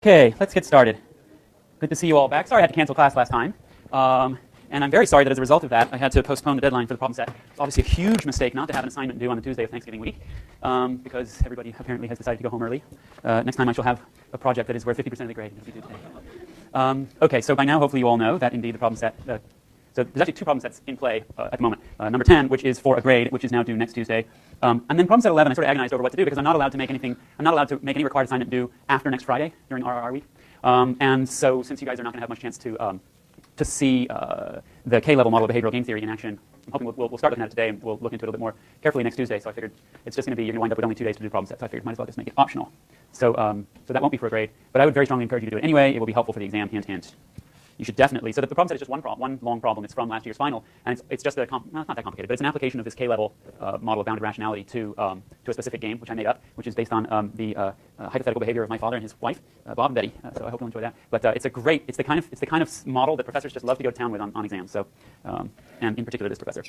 Okay, let's get started. Good to see you all back. Sorry I had to cancel class last time. And I'm very sorry that as a result of that, I had to postpone the deadline for the problem set. It's obviously a huge mistake not to have an assignment due on the Tuesday of Thanksgiving week, because everybody apparently has decided to go home early. Next time I shall have a project that is worth 50% of the grade. Okay, so by now hopefully you all know that indeed the problem set, so there's actually two problem sets in play at the moment. Number 10, which is for a grade, which is now due next Tuesday. And then problem set 11, I sort of agonized over what to do because I'm not allowed to make any required assignment due after next Friday during RRR week. And so since you guys are not going to have much chance to see the K-level model of behavioral game theory in action, I'm hoping we'll start looking at it today, and we'll look into it a little bit more carefully next Tuesday. So I figured it's just going to be, you're going to wind up with only 2 days to do problem sets. So I figured might as well just make it optional. So that won't be for a grade, but I would very strongly encourage you to do it anyway. It will be helpful for the exam, hint, hint. You should definitely, so that the problem set is just one long problem. It's from last year's final, and it's just it's not that complicated, but it's an application of this K-level model of bounded rationality to a specific game, which I made up, which is based on the hypothetical behavior of my father and his wife, Bob and Betty. So I hope you'll enjoy that. But it's the kind of model that professors just love to go to town with on exams. So, and in particular this professor.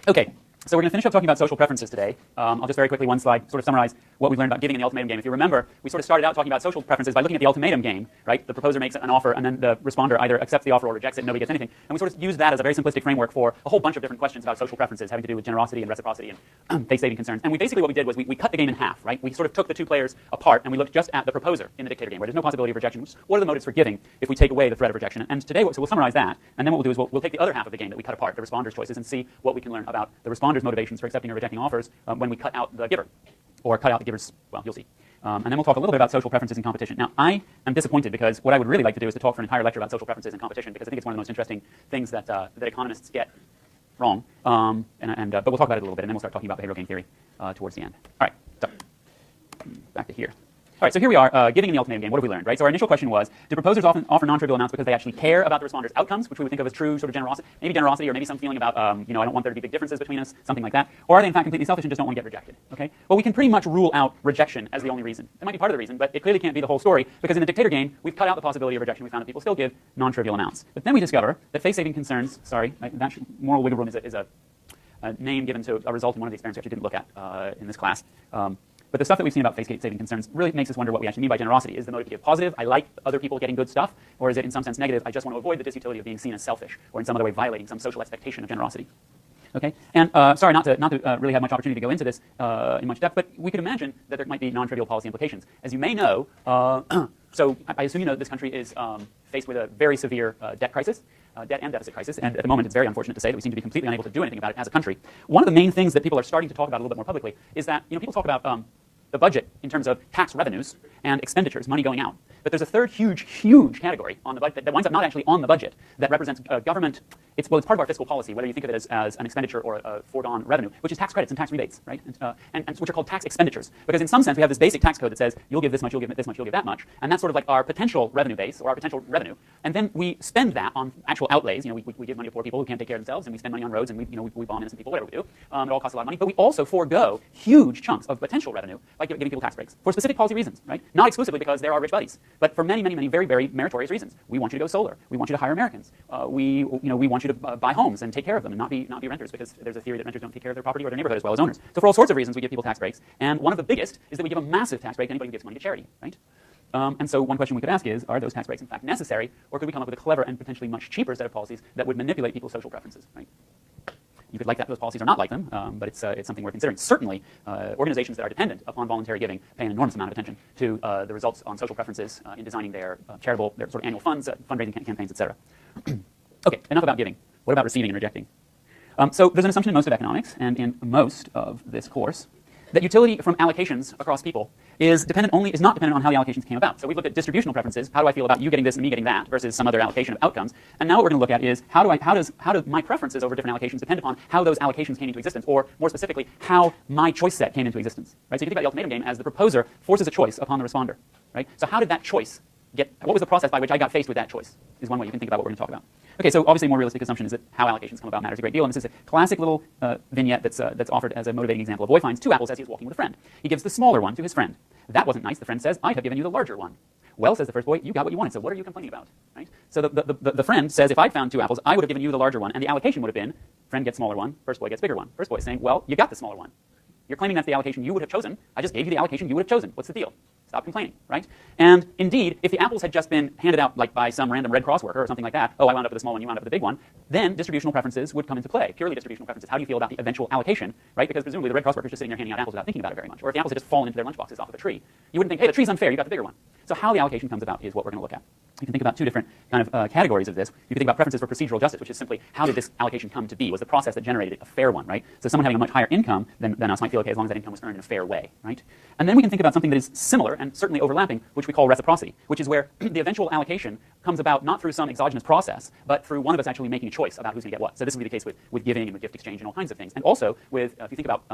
Okay. So we're going to finish up talking about social preferences today. I'll just very quickly, one slide, sort of summarize what we've learned about giving in the ultimatum game. If you remember, we sort of started out talking about social preferences by looking at the ultimatum game, right? The proposer makes an offer, and then the responder either accepts the offer or rejects it, and nobody gets anything. And we sort of use that as a very simplistic framework for a whole bunch of different questions about social preferences having to do with generosity and reciprocity and face-saving concerns. And basically what we did was we cut the game in half, right? We sort of took the two players apart, and we looked just at the proposer in the dictator game, where there's no possibility of rejection. What are the motives for giving if we take away the threat of rejection? And today, so we'll summarize that, and then what we'll do is we'll take the other half of the game that we cut apart, the responder's choices, and see what we can learn about the responder's motivations for accepting or rejecting offers when we cut out the giver, or cut out the giver's, well, you'll see. And then we'll talk a little bit about social preferences and competition. Now, I am disappointed because what I would really like to do is to talk for an entire lecture about social preferences and competition, because I think it's one of the most interesting things that economists get wrong. But we'll talk about it a little bit, and then we'll start talking about behavioral game theory towards the end. All right, so back to here. All right, so here we are, giving in the ultimatum game. What have we learned, right? So our initial question was, do proposers often offer non-trivial amounts because they actually care about the responder's outcomes, which we would think of as true sort of generosity, or maybe some feeling about, I don't want there to be big differences between us, something like that. Or are they in fact completely selfish and just don't want to get rejected, okay? Well, we can pretty much rule out rejection as the only reason. It might be part of the reason, but it clearly can't be the whole story, because in the dictator game, we've cut out the possibility of rejection. We found that people still give non-trivial amounts. But then we discover that face-saving concerns, moral wiggle room is a name given to a result in one of the experiments we actually didn't look at in this class. But the stuff that we've seen about face-saving concerns really makes us wonder what we actually mean by generosity. Is the motive to give positive, I like other people getting good stuff, or is it in some sense negative, I just want to avoid the disutility of being seen as selfish, or in some other way violating some social expectation of generosity? Okay, and sorry not to really have much opportunity to go into this in much depth, but we could imagine that there might be non-trivial policy implications. As you may know, so I assume you know this country is faced with a very severe debt crisis, debt and deficit crisis, and at the moment it's very unfortunate to say that we seem to be completely unable to do anything about it as a country. One of the main things that people are starting to talk about a little bit more publicly is that people talk about the budget in terms of tax revenues and expenditures, money going out. But there's a third huge category on the budget that winds up not actually on the budget, that represents government. It's part of our fiscal policy, whether you think of it as an expenditure or a foregone revenue, which is tax credits and tax rebates, right? And which are called tax expenditures. Because in some sense, we have this basic tax code that says, you'll give this much, you'll give this much, you'll give that much. And that's sort of like our potential revenue base, or our potential revenue. And then we spend that on actual outlays. We give money to poor people who can't take care of themselves, and we spend money on roads, and we bomb innocent people, whatever we do. It all costs a lot of money. But we also forego huge chunks of potential revenue by giving people tax breaks for specific policy reasons, right? Not exclusively because they're our rich buddies, but for many, many, many very, very meritorious reasons. We want you to go solar. We want you to hire Americans. We want you to buy homes and take care of them and not be renters, because there's a theory that renters don't take care of their property or their neighborhood as well as owners. So for all sorts of reasons, we give people tax breaks. And one of the biggest is that we give a massive tax break to anybody who gives money to charity, right? And so one question we could ask is, are those tax breaks in fact necessary, or could we come up with a clever and potentially much cheaper set of policies that would manipulate people's social preferences, right? You could like those policies or not like them, but it's something worth considering. Certainly, organizations that are dependent upon voluntary giving pay an enormous amount of attention to the results on social preferences in designing their their sort of annual funds, fundraising campaigns, etc. Okay, enough about giving. What about receiving and rejecting? So there's an assumption in most of economics, and in most of this course, that utility from allocations across people is not dependent on how the allocations came about. So we've looked at distributional preferences. How do I feel about you getting this and me getting that versus some other allocation of outcomes? And now what we're going to look at is how do my preferences over different allocations depend upon how those allocations came into existence, or more specifically, how my choice set came into existence. Right? So you can think about the ultimatum game as the proposer forces a choice upon the responder. Right? So how did that choice what was the process by which I got faced with that choice? Is one way you can think about what we're going to talk about. Okay, so obviously a more realistic assumption is that how allocations come about matters a great deal, and this is a classic little vignette that's offered as a motivating example. A boy finds 2 apples as he's walking with a friend. He gives the smaller one to his friend. That wasn't nice. The friend says, I'd have given you the larger one. Well, says the first boy, you got what you wanted, so what are you complaining about? Right? So the friend says, if I'd found 2 apples, I would have given you the larger one, and the allocation would have been, friend gets smaller one, first boy gets bigger one. First boy is saying, well, you got the smaller one. You're claiming that's the allocation you would have chosen. I just gave you the allocation you would have chosen. What's the deal? Stop complaining, right? And indeed, if the apples had just been handed out like by some random Red Cross worker or something like that, oh, I wound up with a small one, you wound up with a big one, then distributional preferences would come into play. Purely distributional preferences. How do you feel about the eventual allocation, right? Because presumably the Red Cross worker is just sitting there handing out apples without thinking about it very much. Or if the apples had just fallen into their lunchboxes off of a tree, you wouldn't think, hey, the tree's unfair, you got the bigger one. So how the allocation comes about is what we're going to look at. You can think about two different kind of categories of this. You can think about preferences for procedural justice, which is simply how did this allocation come to be? Was the process that generated it a fair one, right? So someone having a much higher income than us might feel okay as long as that income was earned in a fair way, right? And then we can think about something that is similar and certainly overlapping, which we call reciprocity, which is where the eventual allocation comes about not through some exogenous process, but through one of us actually making a choice about who's going to get what. So this would be the case with giving and with gift exchange and all kinds of things. And also with, if you think about,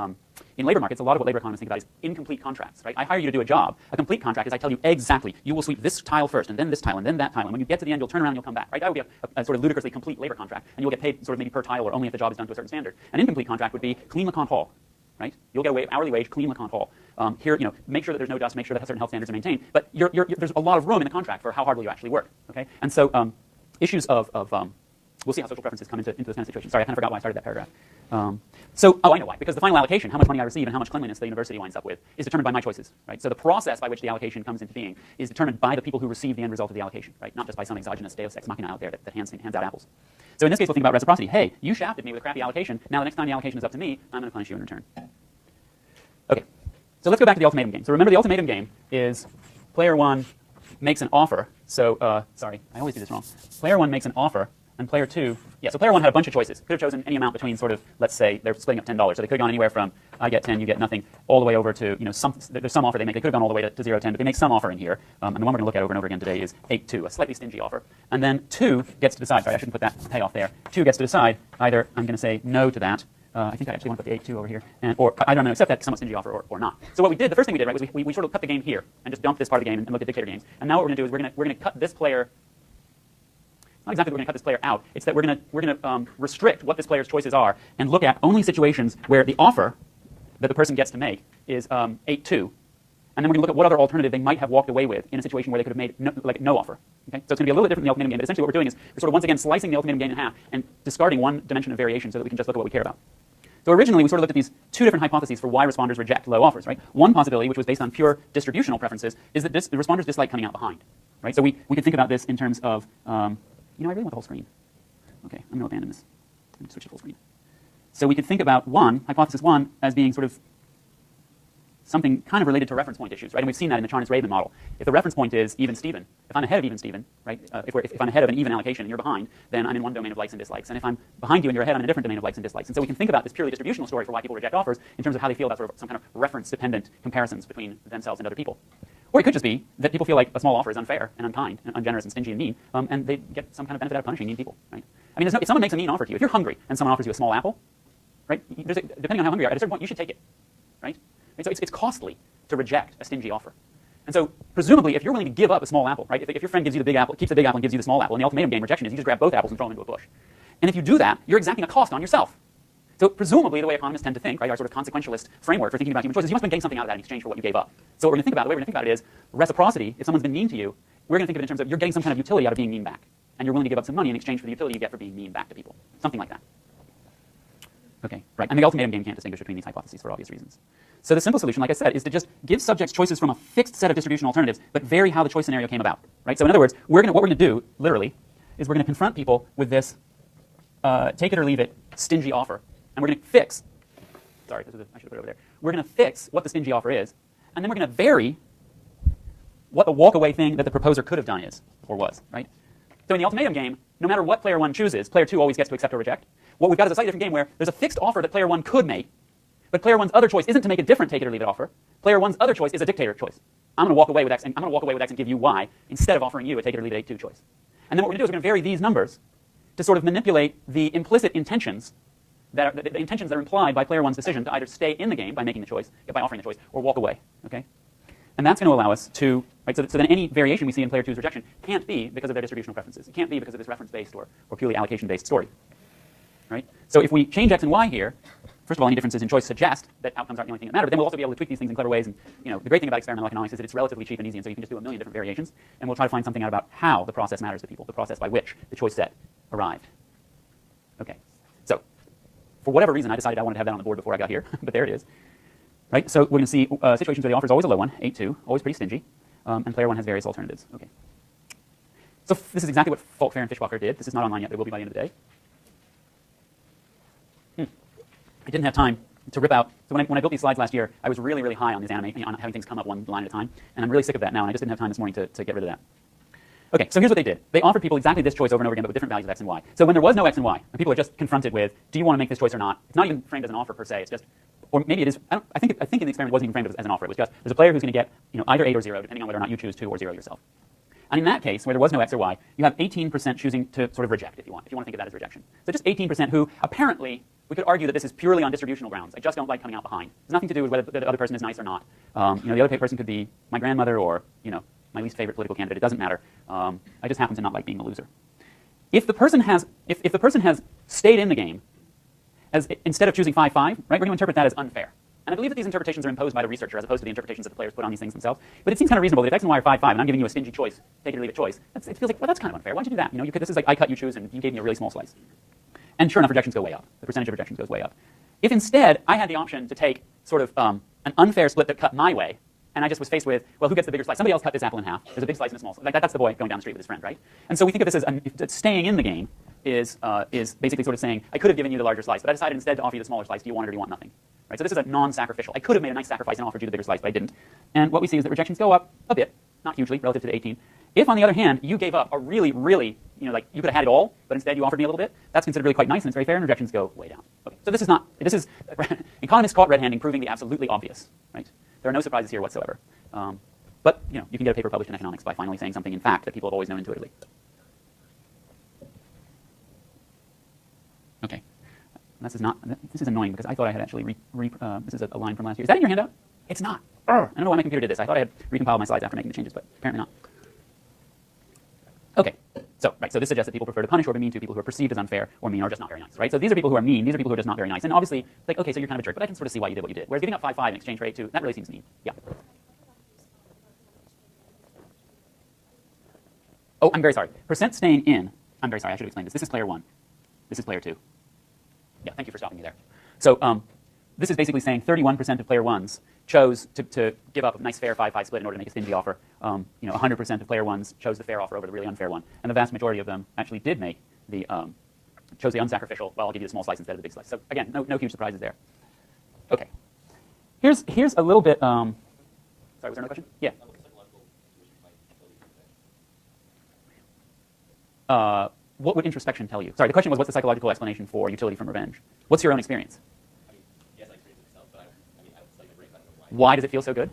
in labor markets, a lot of what labor economists think about is incomplete contracts, right? I hire you to do a job. A complete contract is I tell you exactly, you will sweep this tile first, and then this tile, and then that tile, and when you get to the end, you'll turn around and you'll come back, right? That would be a sort of ludicrously complete labor contract, and you'll get paid sort of maybe per tile or only if the job is done to a certain standard. An incomplete contract would be clean LeConte Hall, right? You'll get a hourly wage, clean LeConte Hall. Here, you know, make sure that there's no dust, make sure that certain health standards are maintained, but there's a lot of room in the contract for how hard will you actually work, okay? And so issues of we'll see how social preferences come into this kind of situation. Sorry, I kind of forgot why I started that paragraph. I know why. Because the final allocation, how much money I receive and how much cleanliness the university winds up with, is determined by my choices, right? So the process by which the allocation comes into being is determined by the people who receive the end result of the allocation, right? Not just by some exogenous deus ex machina out there that hands out apples. So in this case, we'll think about reciprocity. Hey, you shafted me with a crappy allocation. Now the next time the allocation is up to me, I'm going to punish you in return. Okay, so let's go back to the ultimatum game. So remember, the ultimatum game is player one makes an offer. So, sorry, I always do this wrong. Player one makes an offer. And player two, so player one had a bunch of choices. Could have chosen any amount between sort of, let's say, they're splitting up $10. So they could have gone anywhere from, I get 10, you get nothing, all the way over to, there's some offer they make. They could have gone all the way to 0, 10, but they make some offer in here. And the one we're going to look at over and over again today is 8-2, a slightly stingy offer. And then 2 gets to decide. Sorry, I shouldn't put that payoff there. 2 gets to decide either I'm going to say no to that. I think I actually want to put the 8-2 over here. Or I don't know, accept that somewhat stingy offer or not. So what we did, the first thing we did, right, was we sort of cut the game here and just dumped this part of the game and looked at dictator games. And now what we're going to do is we're going to cut this player. Not exactly that we're going to cut this player out. It's that we're going to restrict what this player's choices are and look at only situations where the offer that the person gets to make is 8-2. And then we're going to look at what other alternative they might have walked away with in a situation where they could have made no offer. Okay? So it's going to be a little bit different than the ultimatum game, but essentially what we're doing is we're sort of once again slicing the ultimatum game in half and discarding one dimension of variation so that we can just look at what we care about. So originally we sort of looked at these two different hypotheses for why responders reject low offers. Right? One possibility, which was based on pure distributional preferences, is that the responders dislike coming out behind. Right? So we could think about this in terms of I really want the whole screen. Okay, I'm going to abandon this. I'm going to switch to full screen. So we could think about hypothesis one, as being sort of something kind of related to reference point issues, right? And we've seen that in the Charnas-Raven model. If the reference point is even Steven, if I'm ahead of even Steven, right? If I'm ahead of an even allocation and you're behind, then I'm in one domain of likes and dislikes. And if I'm behind you and you're ahead, I'm in a different domain of likes and dislikes. And so we can think about this purely distributional story for why people reject offers in terms of how they feel about sort of some kind of reference-dependent comparisons between themselves and other people. Or it could just be that people feel like a small offer is unfair and unkind and ungenerous and stingy and mean, and they get some kind of benefit out of punishing mean people, right? I mean, if someone makes a mean offer to you, if you're hungry and someone offers you a small apple, right, depending on how hungry you are, at a certain point you should take it, right? And so it's costly to reject a stingy offer. And so presumably, if you're willing to give up a small apple, right, if your friend gives you the big apple, keeps the big apple and gives you the small apple, and the ultimatum game rejection is you just grab both apples and throw them into a bush. And if you do that, you're exacting a cost on yourself. So presumably, the way economists tend to think, right, our sort of consequentialist framework for thinking about human choices, you must have been getting something out of that in exchange for what you gave up. So what we're going to think about, the way we're going to think about it is reciprocity. If someone's been mean to you, we're going to think of it in terms of you're getting some kind of utility out of being mean back, and you're willing to give up some money in exchange for the utility you get for being mean back to people, something like that. Okay, right. And the ultimatum game can't distinguish between these hypotheses for obvious reasons. So the simple solution, like I said, is to just give subjects choices from a fixed set of distributional alternatives, but vary how the choice scenario came about. Right. So in other words, what we're going to do, literally, is we're going to confront people with this take it or leave it stingy offer, and we're going to fix. Sorry, I should have put it over there. We're going to fix what the stingy offer is, and then we're going to vary what the walk-away thing that the proposer could have done is or was. Right. So in the ultimatum game, no matter what player one chooses, player two always gets to accept or reject. What we've got is a slightly different game where there's a fixed offer that player one could make, but player one's other choice isn't to make a different take it or leave it offer. Player one's other choice is a dictator choice. I'm going to walk away with X, and I'm going to walk away with X and give you Y instead of offering you a take it or leave it 8-2 choice. And then what we're going to do is we're going to vary these numbers to sort of manipulate the implicit intentions that are, the intentions that are implied by player one's decision to either stay in the game by making the choice, by offering the choice, or walk away. Okay. And that's going to allow us to, right, so then any variation we see in player two's rejection can't be because of their distributional preferences. It can't be because of this reference-based or purely allocation-based story. Right? So if we change X and Y here, first of all, any differences in choice suggest that outcomes aren't the only thing that matter, but then we'll also be able to tweak these things in clever ways. And the great thing about experimental economics is that it's relatively cheap and easy, and so you can just do a million different variations, and we'll try to find something out about how the process matters to people, the process by which the choice set arrived. Okay. So for whatever reason, I decided I wanted to have that on the board before I got here, but there it is. right? So we're going to see situations where the offer is always a low one, 8-2, always pretty stingy, and player 1 has various alternatives. Okay. So this is exactly what Falk, Fair, and Fishwalker did. This is not online yet. There will be by the end of the day. I didn't have time to rip out. So when I built these slides last year, I was really, really high on these on having things come up one line at a time, and I'm really sick of that now, and I just didn't have time this morning to get rid of that. Okay, so here's what they did. They offered people exactly this choice over and over again, but with different values of x and y. So when there was no x and y, and people are just confronted with, do you want to make this choice or not? It's not even framed as an offer per se. It's just, or maybe it is. I think in the experiment it wasn't even framed as an offer. It was just there's a player who's going to get either 8 or 0, depending on whether or not you choose 2 or 0 yourself. And in that case, where there was no x or y, you have 18% choosing to sort of reject if you want to think of that as rejection. So just 18% who apparently, we could argue that this is purely on distributional grounds. I just don't like coming out behind. It's nothing to do with whether the other person is nice or not. The other person could be my grandmother or my least favorite political candidate. It doesn't matter. I just happen to not like being a loser. If the person has stayed in the game instead of choosing 5-5, right, we're going to interpret that as unfair. And I believe that these interpretations are imposed by the researcher as opposed to the interpretations that the players put on these things themselves. But it seems kind of reasonable that if x and y are 5-5 and I'm giving you a stingy choice, take it or leave it choice, it feels like, well, that's kind of unfair. Why'd you do that? This is like I cut, you choose, and you gave me a really small slice. And sure enough, rejections go way up. The percentage of rejections goes way up. If instead I had the option to take sort of an unfair split that cut my way, and I just was faced with, well, who gets the bigger slice? Somebody else cut this apple in half. There's a big slice and a small slice. That's the boy going down the street with his friend, right? And so we think of this as staying in the game is basically sort of saying, I could have given you the larger slice, but I decided instead to offer you the smaller slice. Do you want it or do you want nothing? Right? So this is a non-sacrificial. I could have made a nice sacrifice and offered you the bigger slice, but I didn't. And what we see is that rejections go up a bit, not hugely, relative to the 18. If, on the other hand, you gave up a really, really, like you could have had it all, but instead you offered me a little bit, that's considered really quite nice and it's very fair, and rejections go way down. Okay. So this is economists caught red-handing, proving the absolutely obvious. Right? There are no surprises here whatsoever. But you can get a paper published in economics by finally saying something in fact that people have always known intuitively. Okay. This is annoying because I thought I had actually this is a line from last year. Is that in your handout? It's not. I don't know why my computer did this. I thought I had recompiled my slides after making the changes, but apparently not. Okay. So this suggests that people prefer to punish or be mean to people who are perceived as unfair or mean or just not very nice, right? So these are people who are mean. These are people who are just not very nice. And obviously, like, okay, so you're kind of a jerk, but I can sort of see why you did what you did. Whereas giving up 5-5 in exchange for 8-2, that really seems mean. Yeah. Oh, I'm very sorry. Percent staying in. I'm very sorry. I should have explained this. This is player 1. This is player 2. Yeah, thank you for stopping me there. So this is basically saying 31% of player 1s chose to give up a nice fair 5-5 split in order to make a stingy offer. 100% of player 1s chose the fair offer over the really unfair one. And the vast majority of them actually did make chose the unsacrificial, well, I'll give you the small slice instead of the big slice. So again, no huge surprises there. Okay. Here's a little bit, sorry, was there another question? Yeah. What would introspection tell you? Sorry, the question was, what's the psychological explanation for utility from revenge? What's your own experience? Yes, I experienced it myself, but I would study the brain, but I don't know why does it feel so good?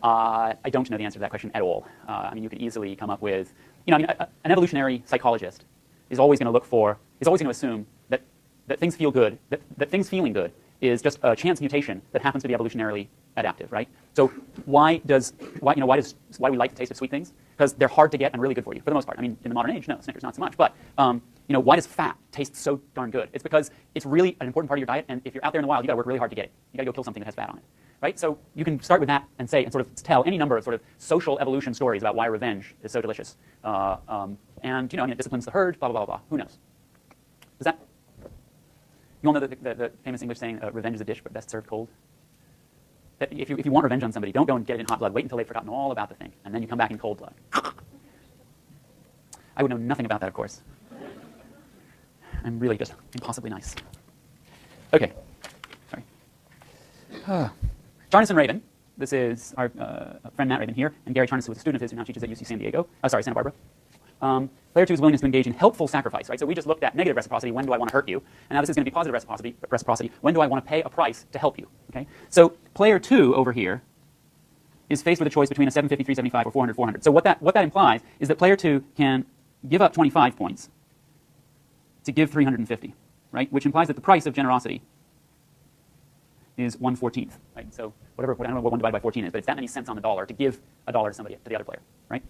I don't know the answer to that question at all. You could easily come up with, an evolutionary psychologist is always going to assume that things feel good, that things feeling good is just a chance mutation that happens to be evolutionarily adaptive, right? So why we like the taste of sweet things? Because they're hard to get and really good for you, for the most part. In the modern age, no, Snickers not so much. But why does fat taste so darn good? It's because it's really an important part of your diet, and if you're out there in the wild, you got to work really hard to get it. You got to go kill something that has fat on it, right? So you can start with that and say and sort of tell any number of sort of social evolution stories about why revenge is so delicious, it disciplines the herd, blah blah blah blah. Who knows? Does that? You all know the famous English saying, "Revenge is a dish, but best served cold." That if you want revenge on somebody, don't go and get it in hot blood. Wait until they've forgotten all about the thing, and then you come back in cold blood. I would know nothing about that, of course. I'm really just impossibly nice. Okay. Sorry. Charnes and Raven. This is our friend Matt Raven here, and Gary Charnes was a student of his who now teaches at UC Santa Barbara. Player 2's willingness to engage in helpful sacrifice, right? So we just looked at negative reciprocity, when do I want to hurt you? And now this is going to be positive reciprocity, when do I want to pay a price to help you? Okay? So player 2 over here is faced with a choice between a 750, 375, or 400, 400. So what that implies is that player 2 can give up 25 points to give 350, right? Which implies that the price of generosity is 1/14th, right? So I don't know what 1 divided by 14 is, but it's that many cents on the dollar to give a dollar to somebody, to the other player, right?